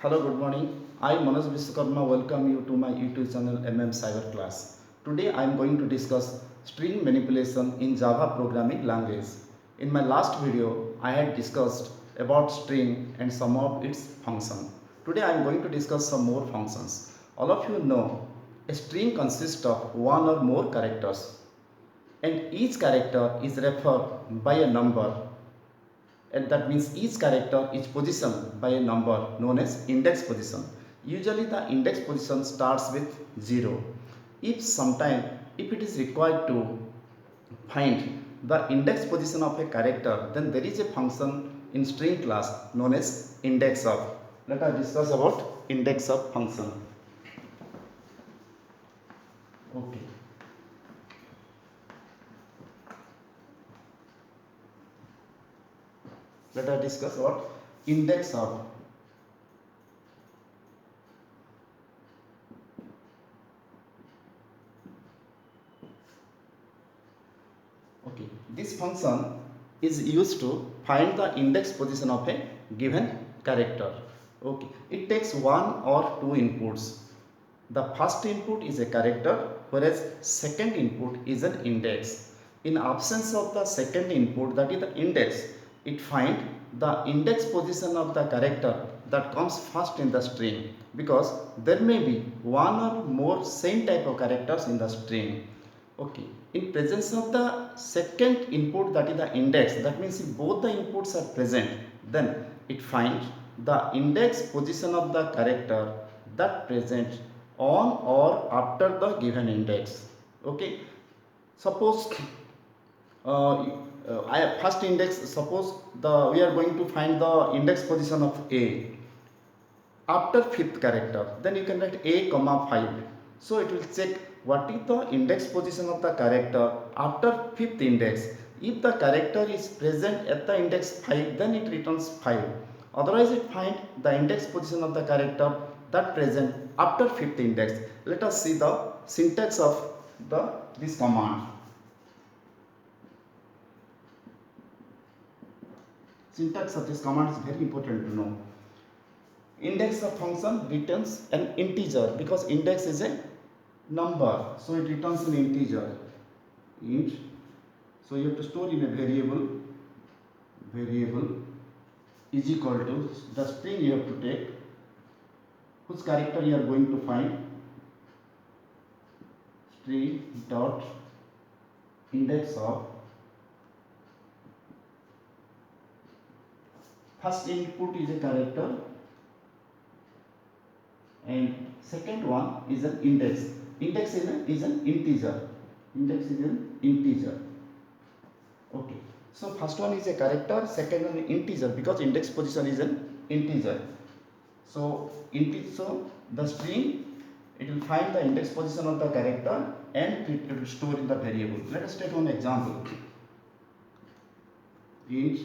Hello, good morning. I Manoj Vishwakarma welcome you to my YouTube channel Cyber Class. Today I am going to discuss string manipulation in Java programming language. In my last video, I had discussed about string and some of its function. Today I am going to discuss some more functions. All of you know a string consists of one or more characters, and each character is referred by a number, and that means each character is positioned by a number known as index position. Usually the index position starts with 0. If it is required to find the index position of a character, then there is a function in string class known as index of. Let us discuss about index of function. Okay. Let us discuss about index of. Okay, this function is used to find the index position of a given character. Okay, it takes one or two inputs. The first input is a character, whereas second input is an index. In absence of the second input, that is the index, it finds the index position of the character that comes first in the string, because there may be one or more same type of characters in the string. Okay, in presence of the second input, that is the index, that means if both the inputs are present, then it finds the index position of the character that present on or after the given index. Okay, suppose first index, suppose we are going to find the index position of A after fifth character, then you can write a comma 5. So it will check what is the index position of the character after fifth index. If the character is present at the index 5, then it returns 5. Otherwise it find the index position of the character that present after fifth index. Let us see the syntax of this command. Syntax of this command is very important to know. Index of function returns an integer, because index is a number, so it returns an integer, int. So you have to store in a variable is equal to the string you have to take, whose character you are going to find, string dot index of. First input is a character and second one is an index. Index is an integer. Index is an integer. Okay. So first one is a character, second one integer, because index position is an integer. So the string, it will find the index position of the character and it will store in the variable. Let us take one example. Int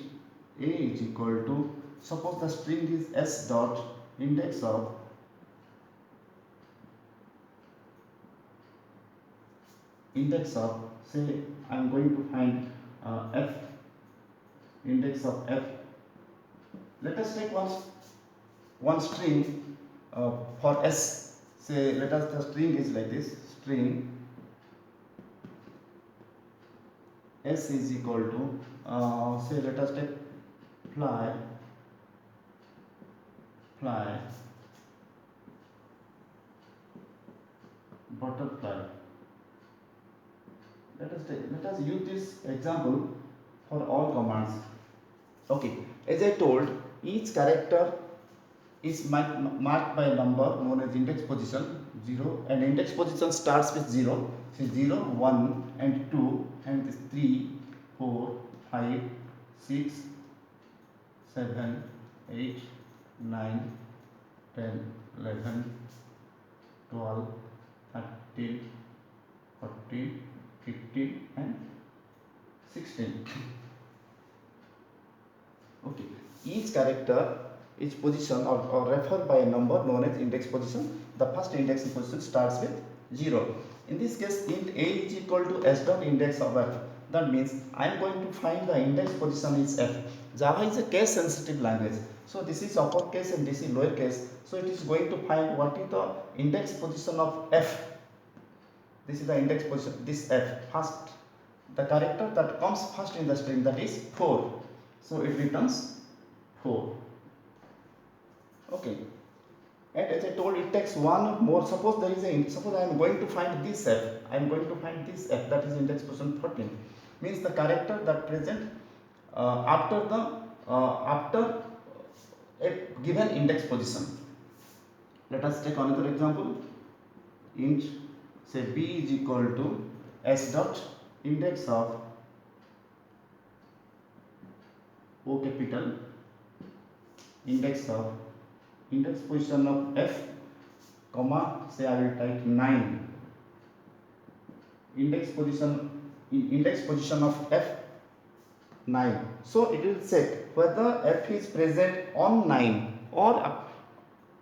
a is equal to, suppose the string is s dot index of say I am going to find f, index of f. Let us take one string for s. Say let us, the string is like this, string s is equal to say let us take fly butterfly. Let us use this example for all commands. Okay, as I told, each character is marked by a number known as index position 0, and index position starts with 0. So 0, 1 and 2 and 3, 4, 5, 6, 7, 8, 9, 10, 11, 12, 13, 14, 15 and 16. Okay, each character is positioned or referred by a number known as index position. The first index position starts with 0. In this case, int a is equal to s dot index of f. That means I am going to find the index position is f. Java is a case sensitive language. So this is uppercase and this is lowercase. So it is going to find what is the index position of f. This is the index position, this f first. The character that comes first in the string, that is 4. So it returns 4. Okay. And as I told, it takes one more. Suppose there is a, suppose I am going to find this f. I am going to find this f, that is index position 14. Means the character that present after a given index position. Let us take another example. Int say b is equal to s dot index of O capital, index position of f, comma, say I will type 9. Index position of f 9. So it will check whether f is present on 9, or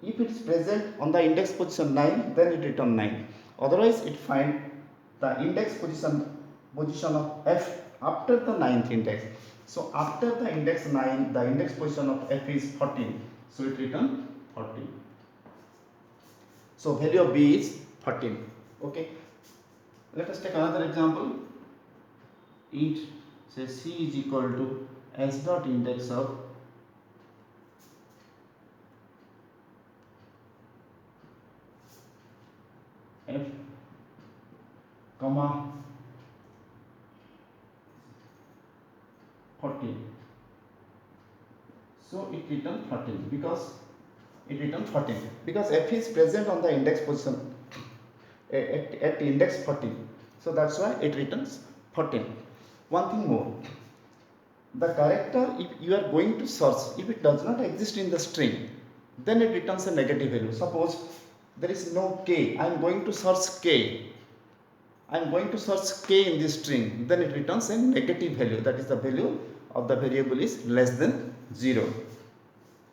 if it is present on the index position 9, then it return 9. Otherwise it find the index position of f after the 9th index. So after the index 9, the index position of f is 14. So it return 14. So value of b is 14. Okay. Let us take another example. Int say c is equal to s dot index of f, comma, 14. So it return 14 because f is present on the index position at index 14. So that's why it returns 14. One thing more, the character, if you are going to search, if it does not exist in the string, then it returns a negative value. Suppose there is no k, I am going to search k. I am going to search k in this string, then it returns a negative value, that is the value of the variable is less than 0.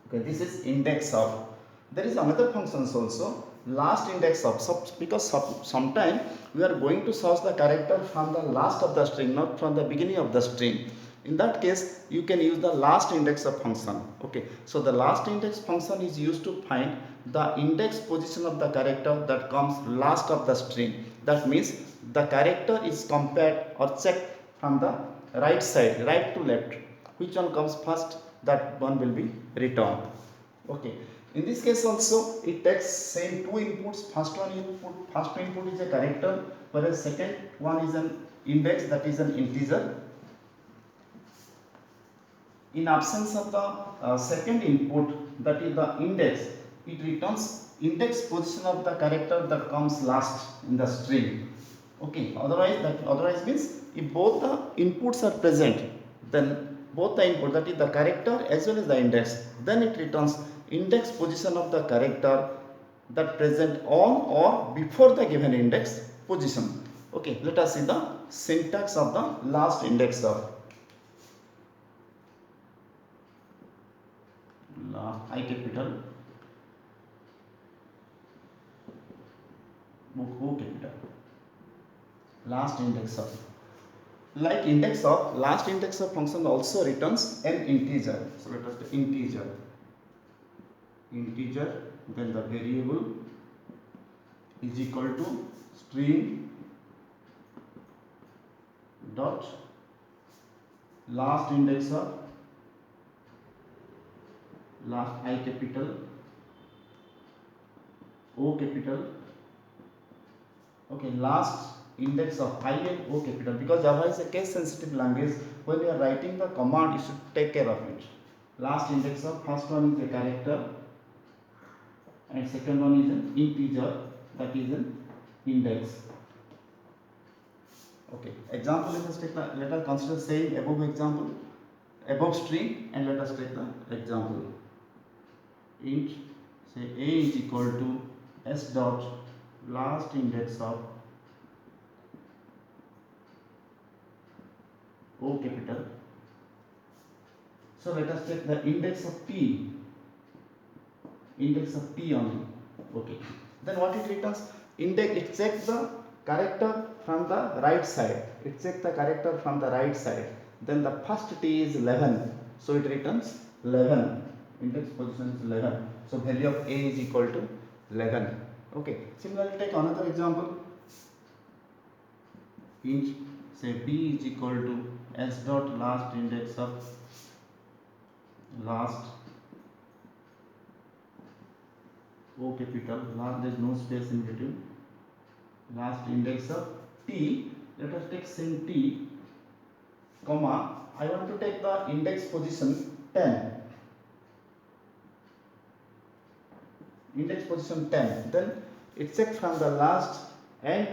Okay, this is index of. There is another functions also, last index of, because sometime we are going to search the character from the last of the string, not from the beginning of the string. In that case, you can use the last index of function. Okay, so the last index function is used to find the index position of the character that comes last of the string. That means the character is compared or checked from the right side, right to left. Which one comes first, that one will be returned. Okay. In this case also, it takes same two inputs. First input is a character, whereas second one is an index, that is an integer. In absence of the second input, that is the index, it returns index position of the character that comes last in the string. Okay. Otherwise means if both the inputs are present, then both the input, that is the character as well as the index, then it returns index position of the character that present on or before the given index position. Okay, let us see the syntax of the last index of I capital, O capital, last index of. Like index of, last index of function also returns an integer. So let us do integer, then the variable is equal to string dot last index of last I capital, O capital. Okay, last index of I and O capital, because Java is a case sensitive language. When you are writing the command, you should take care of it. Last index of, first one is a character and second one is an integer, that is an index. Okay, example, let us consider same above example, above string, and let us take the example. Int say a is equal to s dot last index of O capital. So let us take the index of t only. Okay, then what it returns? Index, it checks the character from the right side. Then the first t is 11, so it returns 11. index position is 11, so value of a is equal to 11. Okay, similarly take another example. Int say b is equal to s dot last index of last O capital, last, there is no space in between, last index of t. Let us take sim t, comma, I want to take the index position 10, index position 10, then it check from the last, and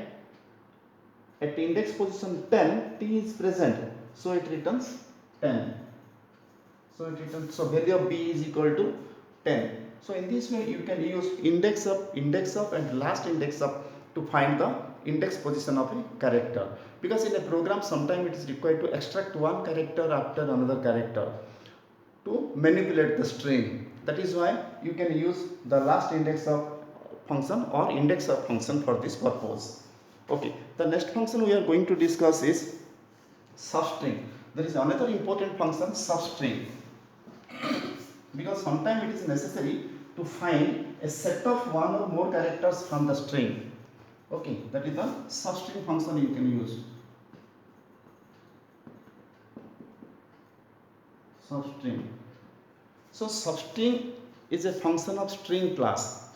at index position 10 t is present, so it returns 10, so value of b is equal to 10. So in this way you can use index of and last index of to find the index position of a character, because in a program sometimes it is required to extract one character after another character to manipulate the string. That is why you can use the last index of function or index of function for this purpose. Okay, the next function we are going to discuss is substring. There is another important function, substring, because sometimes it is necessary to find a set of one or more characters from the string. Okay, that is the substring function you can use. Substring. So substring is a function of string class.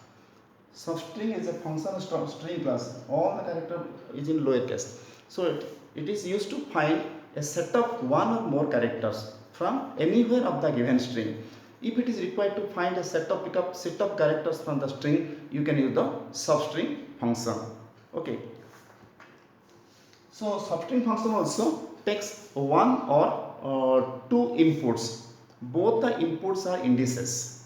Substring is a function of string class. All the character is in lowercase. So it is used to find a set of one or more characters from anywhere of the given string. If it is required to find a set of characters from the string, you can use the substring function. Okay. So substring function also takes one or two inputs. Both the inputs are indices.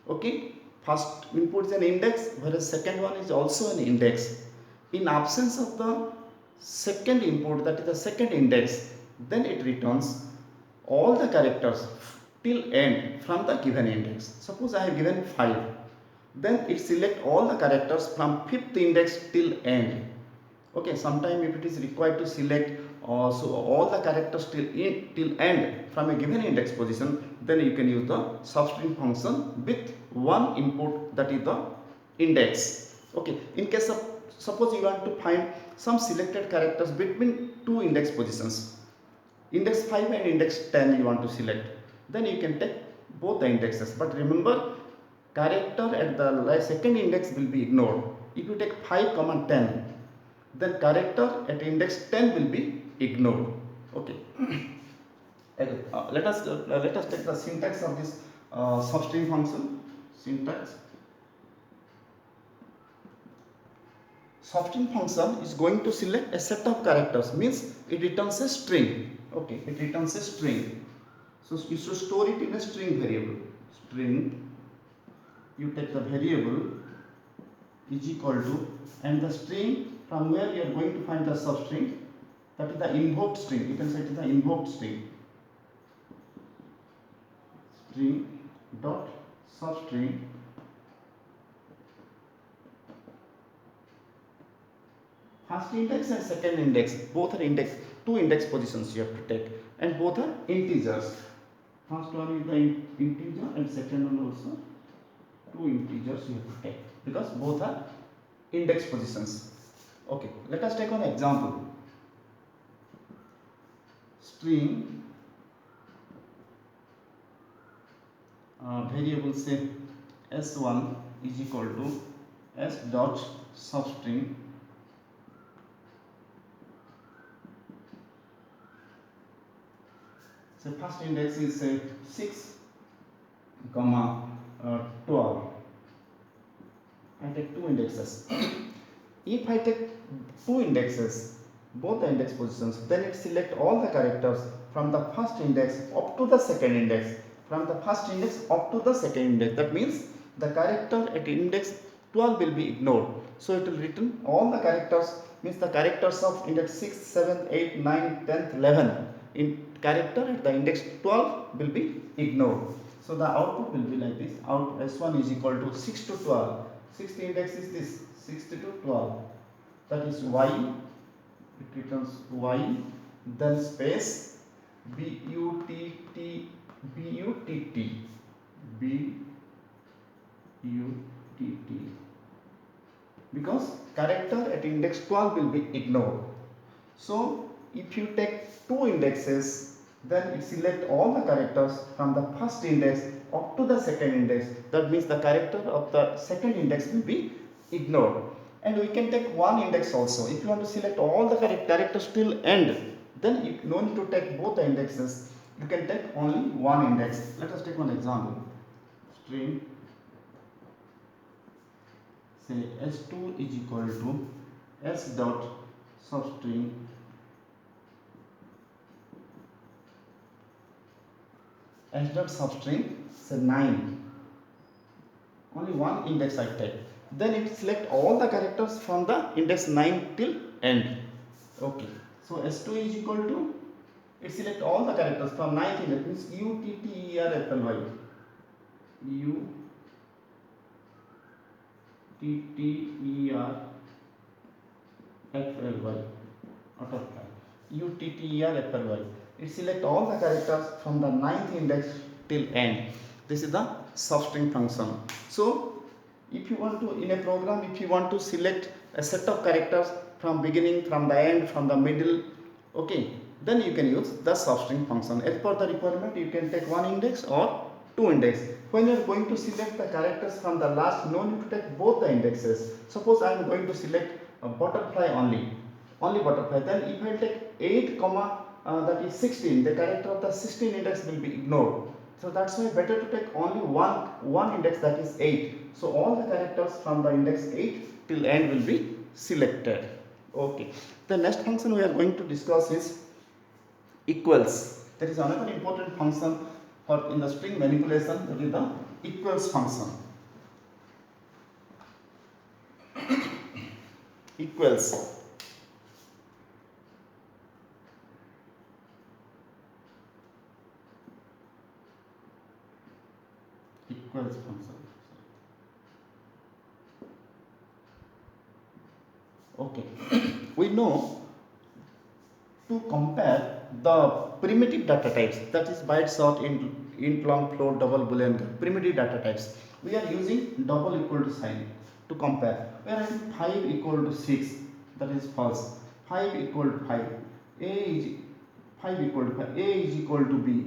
Okay. First input is an index, whereas second one is also an index. In absence of the second input, that is the second index, then it returns all the characters till end from the given index. Suppose I have given 5, then it select all the characters from 5th index till end. Okay, sometime if it is required to select so all the characters till end from a given index position, then you can use the substring function with one input, that is the index. Okay, in case of suppose you want to find some selected characters between two index positions, index 5 and index 10 you want to select, then you can take both the indexes, but remember character at the second index will be ignored. If you take 5, 10, then character at index 10 will be ignored. Okay. Let us take the syntax of this substring function. Syntax. Substring function is going to select a set of characters, means it returns a string. Okay, it returns a string. So you should store it in a string variable. String. You take the variable is equal to, and the string from where you are going to find the substring, that is the invoked string. You can say it is the invoked string. String dot substring first index and second index, both are index, two index positions you have to take, and both are integers. First one is the integer and second one also two integers you have to take, because both are index positions. Okay, let us take one example. String variable say s1 is equal to s dot substring so first index is say 6 comma 12. I take two indexes. If I take two indexes, both the index positions, then it select all the characters from the first index up to the second index, from the first index up to the second index. That means the character at index 12 will be ignored. So it will return all the characters, means the characters of index 6, 7, 8, 9, 10, 11 in character at the index 12 will be ignored. So the output will be like this. Out S1 is equal to 6 to 12. Sixth index is this 6 to 12. That is y. It returns y. Then space butt. butt, because character at index 12 will be ignored. So if you take two indexes, then it select all the characters from the first index up to the second index. That means the character of the second index will be ignored. And we can take one index also. If you want to select all the characters till end, then you no need to take both the indexes. You can take only one index. Let us take one example. String, say s2 is equal to s dot substring s dot substring, say 9. Only one index I take. Then it select all the characters from the index 9 till end. Okay. So s2 is equal to, it select all the characters from 9th index, means utterfly. utterfly. It select all the characters from the 9th index till end. This is the substring function. So if you want to, in a program, if you want to select a set of characters from beginning, from the end, from the middle, okay, then you can use the substring function. As per the requirement, you can take one index or two index. When you are going to select the characters from the last, no need to take both the indexes. Suppose I am going to select a butterfly only butterfly. Then if I take 8 comma that is 16, the character of the 16 index will be ignored. So that's why better to take only one index, that is 8. So all the characters from the index 8 till end will be selected. Okay. The next function we are going to discuss is equals. That is another important function for in the string manipulation. That is the equals function. Equals. Equals function. Okay. We know to compare the primitive data types, that is byte, short, int, long, float, double, boolean, primitive data types, we are using double equal to sign to compare. We are having 5 equal to 6, that is false. 5 equal to 5, a is 5 equal to 5, a is equal to b,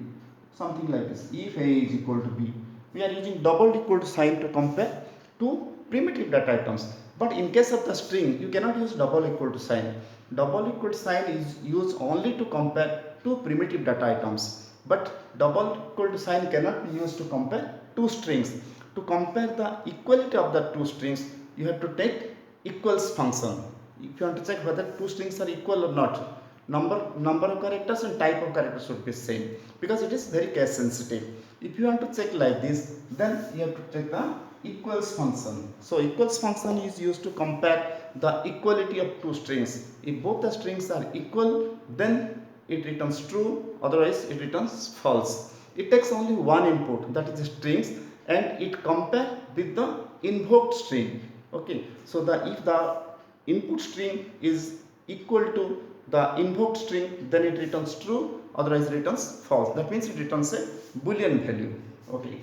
something like this. If a is equal to b, we are using double equal to sign to compare two primitive data items. But in case of the string, you cannot use double equal to sign. Double equal to sign is used only to compare two primitive data items. But double equal to sign cannot be used to compare two strings. To compare the equality of the two strings, you have to take equals function. If you want to check whether two strings are equal or not, number of characters and type of characters should be same, because it is very case sensitive. If you want to check like this, then you have to take the equals function. So equals function is used to compare the equality of two strings. If both the strings are equal, then it returns true, otherwise it returns false. It takes only one input, that is the strings, and it compare with the invoked string. Okay, so if the input string is equal to the invoked string, then it returns true, otherwise it returns false. That means it returns a boolean value. Okay.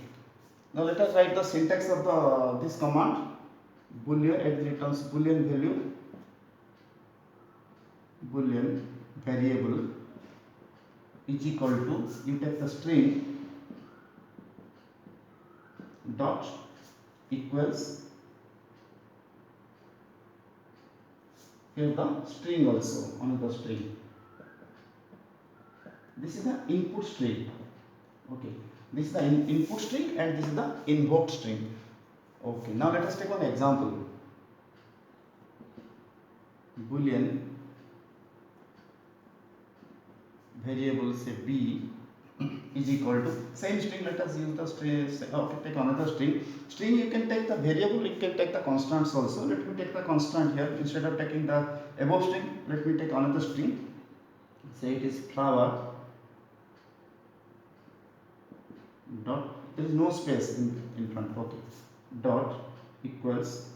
Now let us write the syntax of this command. Boolean, it returns boolean value, boolean variable is equal to, you take the string dot equals, here the string also, another string. This is the input string. Okay, this is the input string and this is the invoked string. Okay, now let us take one example. Boolean variable, say b, is equal to, same string, let us use the string. Okay, take another string. String, you can take the variable, you can take the constants also. Let me take the constant here. Instead of taking the above string, let me take another string. Say it is flower dot, there is no space in front. Okay, dot equals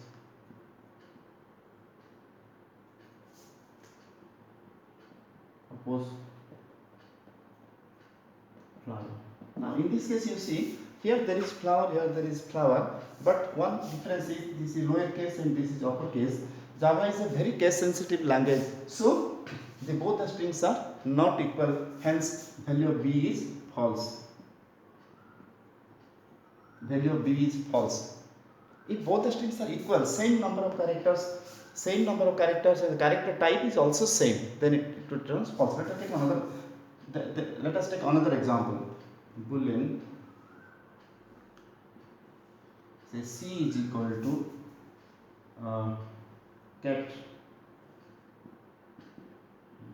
suppose flower. Now in this case, you see Here there is flower, here there is flower, but one difference is this is lowercase and this is uppercase. Java is a very case sensitive language, so both the strings are not equal, hence value of b is false. Value of b is false. If both the strings are equal, same number of characters, and the character type is also same, then it returns false. Let us take another example. Boolean, say c is equal to cat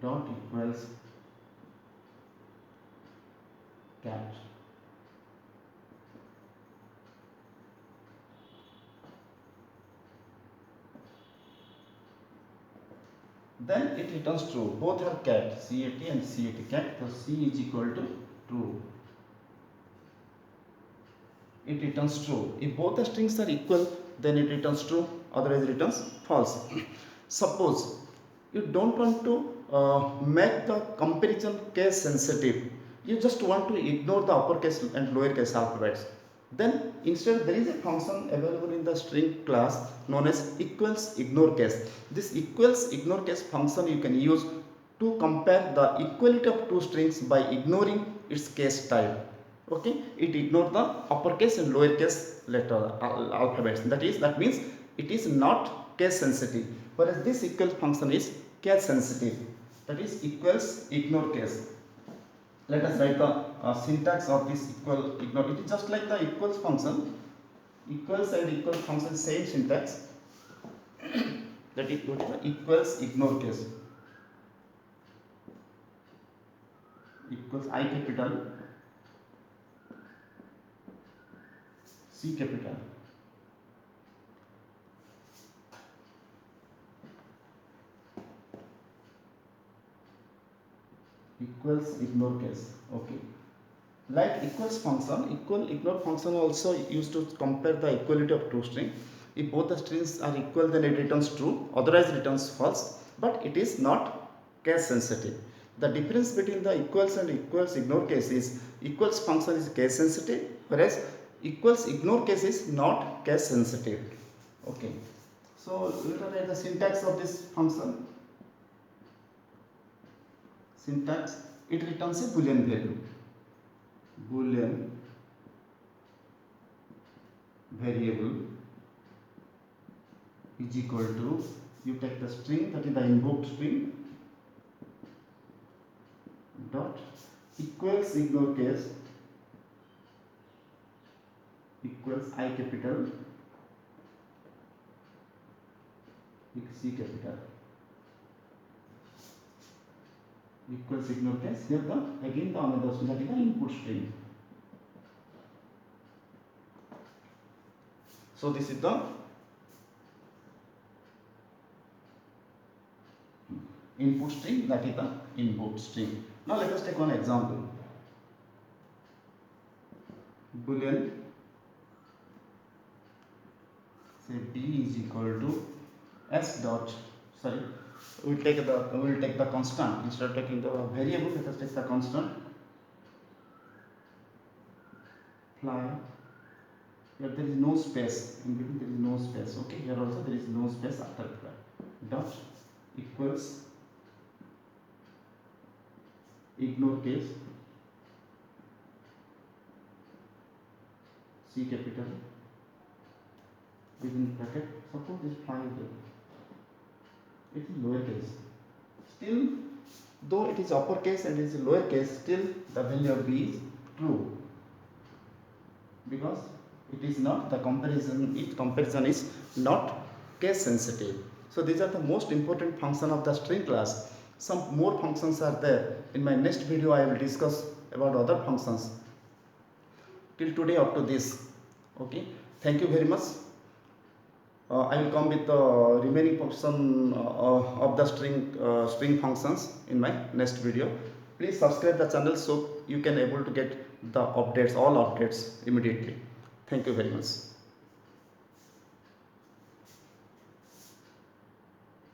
dot equals cat. Then it returns true. Both are cat, cat and cat. So c is equal to true. It returns true. If both the strings are equal, then it returns true. Otherwise, it returns false. Suppose you don't want to make the comparison case sensitive. You just want to ignore the uppercase and lowercase alphabets. Then instead there is a function available in the string class known as equals ignore case. This equals ignore case function you can use to compare the equality of two strings by ignoring its case type. Okay, it ignores the uppercase and lowercase letter alphabets. That means it is not case sensitive, whereas this equal function is case sensitive. That is equals ignore case. Let us write the syntax of this equal ignore. It is just like the equals function. Equals and equal function, same syntax. That is what is the equals ignore case. Equals I capital, C capital. Equals ignore case. Okay. Like equals function, equal ignore function also used to compare the equality of two strings. If both the strings are equal, then it returns true, otherwise it returns false, but it is not case sensitive. The difference between the equals and equals ignore case is equals function is case sensitive, whereas equals ignore case is not case sensitive. Okay. So we will write the syntax of this function. Syntax, it returns a boolean value. Boolean variable is equal to, you take the string, that is the invoked string, dot equals ignore case equals I capital, C capital, equals ignore case. Here the again the another string, that is the input string. So this is the input string, that is the input string. Now let us take one example. Boolean, say b is equal to s dot, sorry, we will take the constant instead of taking the variable. Let us take the constant. Fly. Here there is no space. In between there is no space. Okay. Here also there is no space after fly. Dot equals ignore case C capital within bracket. Suppose this fly is there. It is lowercase. Still, though it is uppercase and it is lowercase, still the value of b is true, because it is not the comparison. Its comparison is not case sensitive. So these are the most important function of the string class. Some more functions are there. In my next video, I will discuss about other functions. Till today, up to this. Okay. Thank you very much. I will come with the remaining portion of the string functions in my next video. Please subscribe the channel so you can able to get the updates, all updates immediately. Thank you very much.